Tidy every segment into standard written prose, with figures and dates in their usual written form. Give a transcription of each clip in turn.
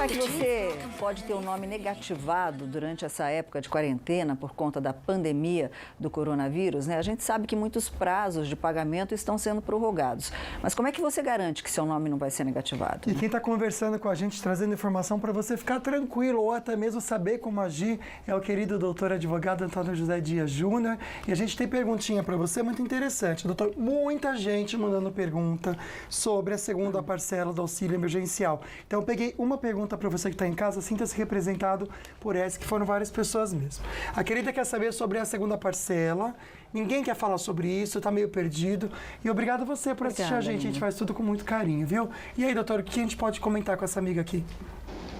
Será que você pode ter o nome negativado durante essa época de quarentena por conta da pandemia do coronavírus, né? A gente sabe que muitos prazos de pagamento estão sendo prorrogados. Mas como é que você garante que seu nome não vai ser negativado? E quem está conversando com a gente, trazendo informação para você ficar tranquilo ou até mesmo saber como agir, é o querido doutor advogado Antônio José Dias Júnior. E a gente tem perguntinha para você muito interessante. Doutor, muita gente mandando pergunta sobre a segunda parcela do auxílio emergencial. Então eu peguei uma pergunta para você que está em casa, sinta-se representado por essa, que foram várias pessoas mesmo. A querida quer saber sobre a segunda parcela, ninguém quer falar sobre isso, está meio perdido. E obrigado a você por assistir a gente faz tudo com muito carinho, viu? E aí, doutor, o que a gente pode comentar com essa amiga aqui?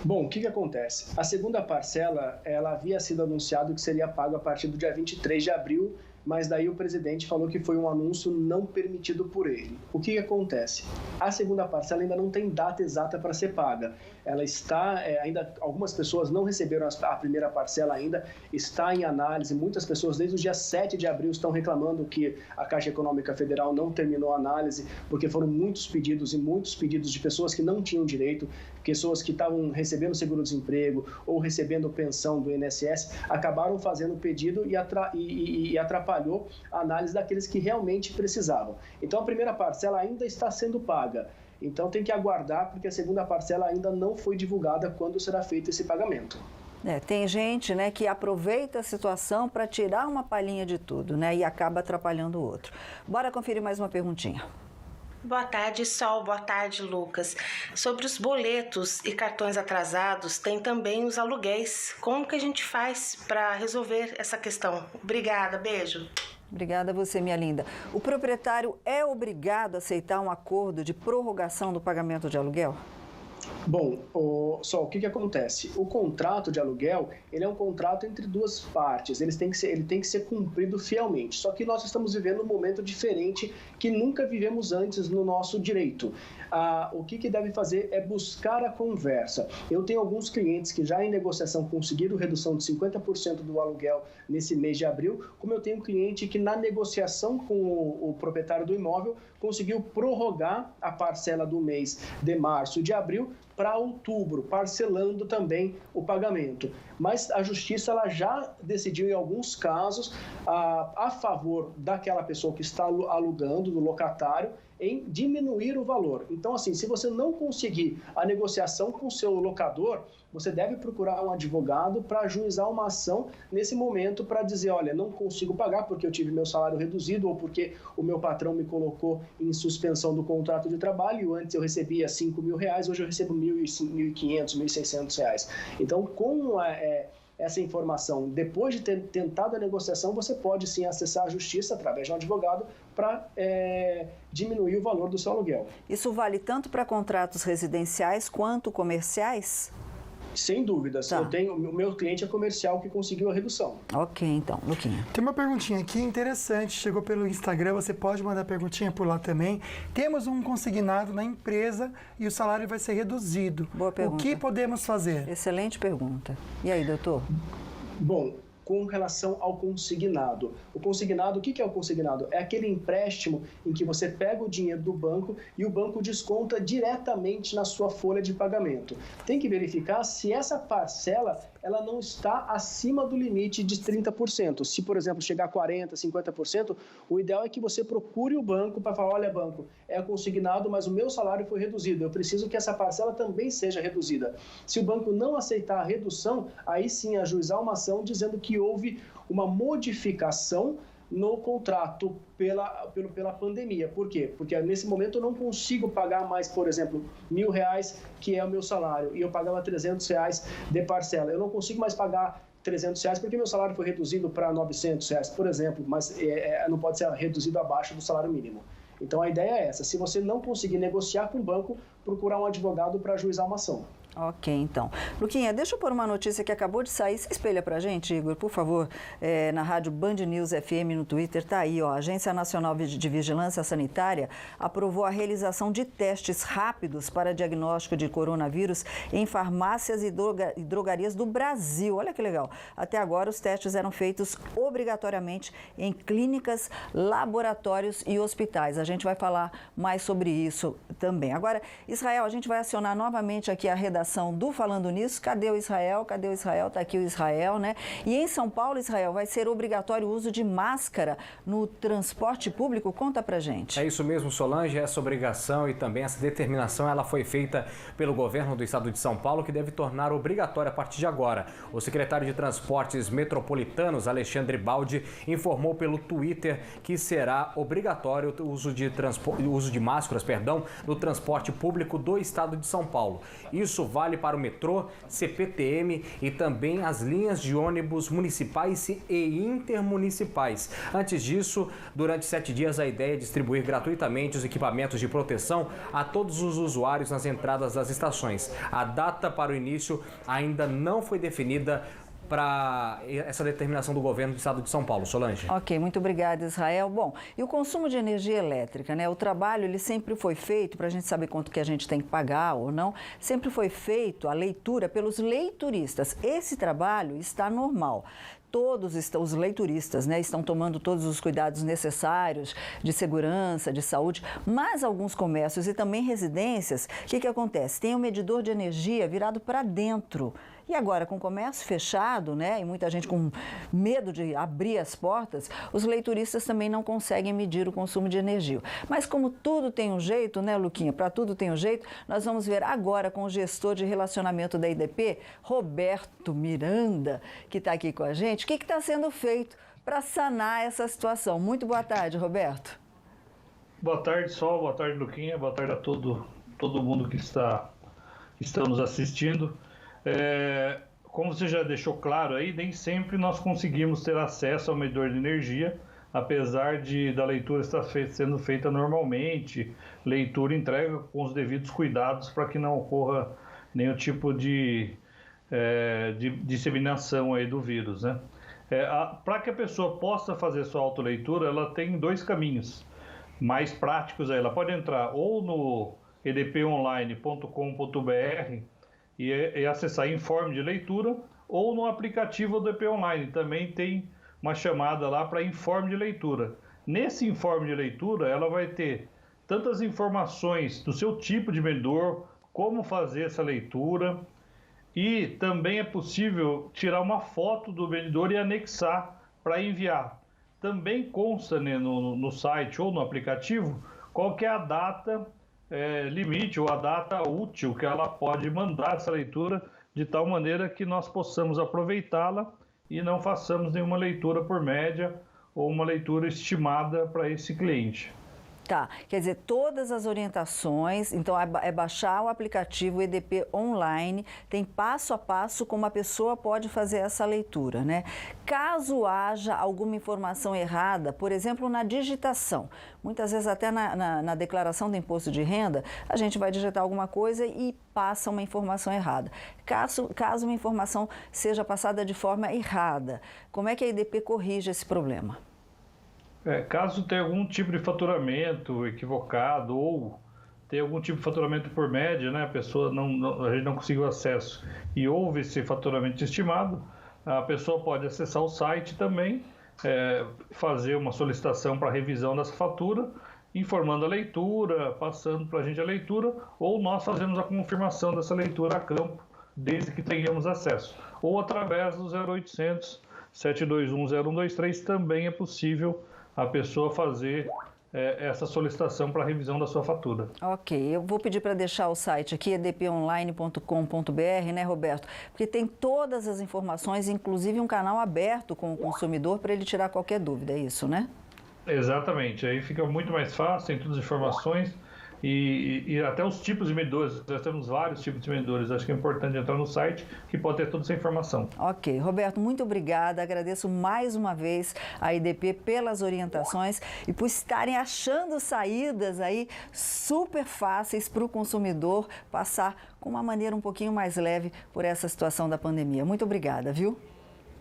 Bom, o que acontece? A segunda parcela, ela havia sido anunciado que seria paga a partir do dia 23 de abril, mas daí o presidente falou que foi um anúncio não permitido por ele. O que acontece? A segunda parcela ainda não tem data exata para ser paga. Ela está, ainda algumas pessoas não receberam a primeira parcela ainda, está em análise. Muitas pessoas desde o dia 7 de abril estão reclamando que a Caixa Econômica Federal não terminou a análise, porque foram muitos pedidos de pessoas que não tinham direito, pessoas que estavam recebendo seguro-desemprego ou recebendo pensão do INSS, acabaram fazendo o pedido e atrapalhou a análise daqueles que realmente precisavam. Então a primeira parcela ainda está sendo paga. Então tem que aguardar, porque a segunda parcela ainda não foi divulgada quando será feito esse pagamento. Tem gente, né, que aproveita a situação para tirar uma palhinha de tudo, né, e acaba atrapalhando o outro. Bora conferir mais uma perguntinha. Boa tarde, Sol. Boa tarde, Lucas. Sobre os boletos e cartões atrasados, tem também os aluguéis. Como que a gente faz para resolver essa questão? Obrigada, beijo. Obrigada a você, minha linda. O proprietário é obrigado a aceitar um acordo de prorrogação do pagamento de aluguel? Bom, Sol, o que acontece? O contrato de aluguel, ele é um contrato entre duas partes, ele tem que ser cumprido fielmente. Só que nós estamos vivendo um momento diferente que nunca vivemos antes no nosso direito. O que deve fazer é buscar a conversa. Eu tenho alguns clientes que já em negociação conseguiram redução de 50% do aluguel nesse mês de abril, como eu tenho um cliente que na negociação com o proprietário do imóvel conseguiu prorrogar a parcela do mês de março e de abril para outubro, parcelando também o pagamento. Mas a Justiça ela já decidiu em alguns casos a favor daquela pessoa que está alugando, do locatário, em diminuir o valor. Então, assim, se você não conseguir a negociação com o seu locador, você deve procurar um advogado para ajuizar uma ação nesse momento para dizer, olha, não consigo pagar porque eu tive meu salário reduzido ou porque o meu patrão me colocou em suspensão do contrato de trabalho e antes eu recebia R$5.000, hoje eu recebo R$1.500, R$1.600. Então, com essa informação, depois de ter tentado a negociação, você pode sim acessar a Justiça através de um advogado para diminuir o valor do seu aluguel. Isso vale tanto para contratos residenciais quanto comerciais? Sem dúvidas. Tá. O meu cliente é comercial que conseguiu a redução. Ok, então, Luquinha. Tem uma perguntinha aqui interessante, chegou pelo Instagram, você pode mandar perguntinha por lá também. Temos um consignado na empresa e o salário vai ser reduzido. Boa pergunta. O que podemos fazer? Excelente pergunta. E aí, doutor? Bom, com relação ao consignado. O consignado, o que é o consignado? É aquele empréstimo em que você pega o dinheiro do banco e o banco desconta diretamente na sua folha de pagamento. Tem que verificar se essa parcela ela não está acima do limite de 30%. Se, por exemplo, chegar a 40%, 50%, o ideal é que você procure o banco para falar, olha, banco, é consignado, mas o meu salário foi reduzido, eu preciso que essa parcela também seja reduzida. Se o banco não aceitar a redução, aí sim ajuizar uma ação dizendo que houve uma modificação no contrato pela pandemia. Por quê? Porque nesse momento eu não consigo pagar mais, por exemplo, R$1.000, que é o meu salário, e eu pagava R$300 de parcela. Eu não consigo mais pagar R$300 porque meu salário foi reduzido para R$900, por exemplo, mas não pode ser reduzido abaixo do salário mínimo. Então a ideia é essa, se você não conseguir negociar com o banco, procurar um advogado para ajuizar uma ação. Ok, então. Luquinha, deixa eu pôr uma notícia que acabou de sair. Se espelha pra gente, Igor, por favor, na rádio Band News FM, no Twitter, tá aí, ó. A Agência Nacional de Vigilância Sanitária aprovou a realização de testes rápidos para diagnóstico de coronavírus em farmácias e drogarias do Brasil. Olha que legal. Até agora, os testes eram feitos obrigatoriamente em clínicas, laboratórios e hospitais. A gente vai falar mais sobre isso também. Agora, Israel, a gente vai acionar novamente aqui a redação redação do Falando Nisso. Cadê o Israel? Cadê o Israel? Está aqui o Israel, né? E em São Paulo, Israel, vai ser obrigatório o uso de máscara no transporte público? Conta pra gente. É isso mesmo, Solange. Essa obrigação e também essa determinação, ela foi feita pelo governo do estado de São Paulo, que deve tornar obrigatória a partir de agora. O secretário de Transportes Metropolitanos, Alexandre Baldi, informou pelo Twitter que será obrigatório o uso de máscaras, no transporte público do estado de São Paulo. Isso vale para o metrô, CPTM e também as linhas de ônibus municipais e intermunicipais. Antes disso, durante 7 dias, a ideia é distribuir gratuitamente os equipamentos de proteção a todos os usuários nas entradas das estações. A data para o início ainda não foi definida para essa determinação do governo do estado de São Paulo. Solange. Ok, muito obrigada, Israel. Bom, e o consumo de energia elétrica, né? O trabalho, ele sempre foi feito, para a gente saber quanto que a gente tem que pagar ou não, sempre foi feito a leitura pelos leituristas. Esse trabalho está normal. Todos os leituristas, né, estão tomando todos os cuidados necessários de segurança, de saúde, mas alguns comércios e também residências, o que acontece? Tem um medidor de energia virado para dentro. E agora, com o comércio fechado, né, e muita gente com medo de abrir as portas, os leituristas também não conseguem medir o consumo de energia. Mas como tudo tem um jeito, né, Luquinha? Para tudo tem um jeito, nós vamos ver agora com o gestor de relacionamento da IDP, Roberto Miranda, que está aqui com a gente, o que está sendo feito para sanar essa situação. Muito boa tarde, Roberto. Boa tarde, Sol. Boa tarde, Luquinha. Boa tarde a todo mundo que está nos assistindo. Como você já deixou claro aí, nem sempre nós conseguimos ter acesso ao medidor de energia, apesar da leitura estar sendo feita normalmente, leitura e entrega com os devidos cuidados para que não ocorra nenhum tipo de disseminação aí do vírus, né? Para que a pessoa possa fazer sua autoleitura, ela tem 2 caminhos mais práticos aí. Ela pode entrar ou no edponline.com.br e acessar informe de leitura, ou no aplicativo do EDP Online. Também tem uma chamada lá para informe de leitura. Nesse informe de leitura, ela vai ter tantas informações do seu tipo de medidor, como fazer essa leitura, e também é possível tirar uma foto do medidor e anexar para enviar. Também consta, né, no site ou no aplicativo qual que é a data limite ou a data útil que ela pode mandar essa leitura, de tal maneira que nós possamos aproveitá-la e não façamos nenhuma leitura por média ou uma leitura estimada para esse cliente. Tá, quer dizer, todas as orientações, então é baixar o aplicativo EDP Online, tem passo a passo como a pessoa pode fazer essa leitura, né? Caso haja alguma informação errada, por exemplo, na digitação, muitas vezes até na declaração do imposto de renda, a gente vai digitar alguma coisa e passa uma informação errada. Caso uma informação seja passada de forma errada, como é que a EDP corrige esse problema? Caso tenha algum tipo de faturamento equivocado ou tenha algum tipo de faturamento por média, né, a gente não conseguiu acesso e houve esse faturamento estimado, a pessoa pode acessar o site também, fazer uma solicitação para revisão dessa fatura, informando a leitura, passando para a gente a leitura, ou nós fazemos a confirmação dessa leitura a campo, desde que tenhamos acesso. Ou através do 0800 721 0123 também é possível a pessoa fazer essa solicitação para revisão da sua fatura. Ok, eu vou pedir para deixar o site aqui, edponline.com.br, né, Roberto? Porque tem todas as informações, inclusive um canal aberto com o consumidor para ele tirar qualquer dúvida, é isso, né? Exatamente, aí fica muito mais fácil, tem todas as informações e até os tipos de medidores, nós temos vários tipos de medidores, acho que é importante entrar no site que pode ter toda essa informação. Ok, Roberto, muito obrigada, agradeço mais uma vez a IDP pelas orientações e por estarem achando saídas aí super fáceis para o consumidor passar com uma maneira um pouquinho mais leve por essa situação da pandemia. Muito obrigada, viu?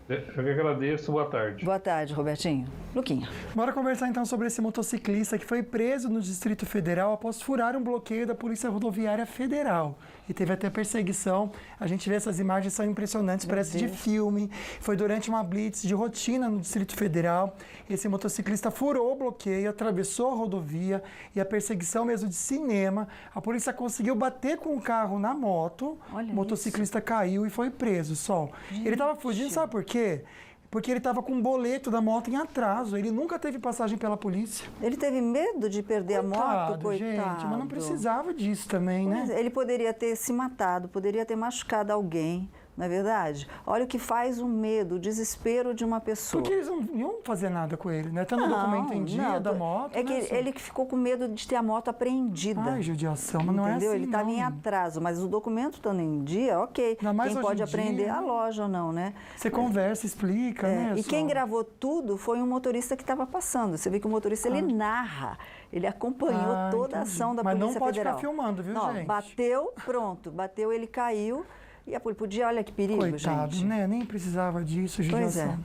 Eu que agradeço, boa tarde. Boa tarde, Robertinho. Luquinha. Bora conversar então sobre esse motociclista que foi preso no Distrito Federal após furar um bloqueio da Polícia Rodoviária Federal. e teve até perseguição. A gente vê essas imagens, são impressionantes, parece de filme. Foi durante uma blitz de rotina no Distrito Federal. Esse motociclista furou o bloqueio, atravessou a rodovia e a perseguição mesmo de cinema. A polícia conseguiu bater com o carro na moto, o motociclista caiu e foi preso, Sol. Ele estava fugindo, sabe por quê? Porque ele estava com um boleto da moto em atraso. Ele nunca teve passagem pela polícia. Ele teve medo de perder a moto, coitado. Gente, mas não precisava disso também, né? Ele poderia ter se matado, poderia ter machucado alguém, não é verdade? Olha o que faz o medo, o desespero de uma pessoa. Porque eles não iam fazer nada com ele, né? Tá no documento em dia da moto. É que ele que ficou com medo de ter a moto apreendida. Ai, judiação, mas não é assim, Ele estava em atraso, mas o documento estando em dia, ok. Quem pode apreender a loja ou não, né? Você conversa, explica, né? E quem gravou tudo foi um motorista que estava passando. Você vê que o motorista, ele narra. Ele acompanhou toda a ação da Polícia Federal. Mas não pode ficar filmando, viu, gente? Bateu, pronto. Bateu, ele caiu. E a podia, olha que perigo, coitado, gente. né? Nem precisava disso, judiação. Pois é.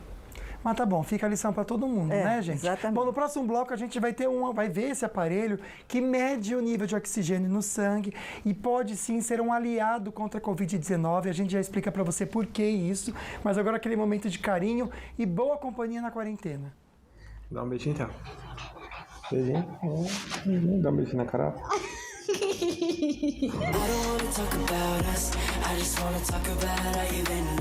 Mas tá bom, fica a lição para todo mundo, né, gente? Exatamente. Bom, no próximo bloco a gente vai ver esse aparelho que mede o nível de oxigênio no sangue e pode sim ser um aliado contra a Covid-19. A gente já explica para você por que isso. Mas agora aquele momento de carinho e boa companhia na quarentena. Dá um beijinho, então. Beijinho. Dá um beijinho na cara. I don't wanna talk about us. I just wanna talk about how you've been.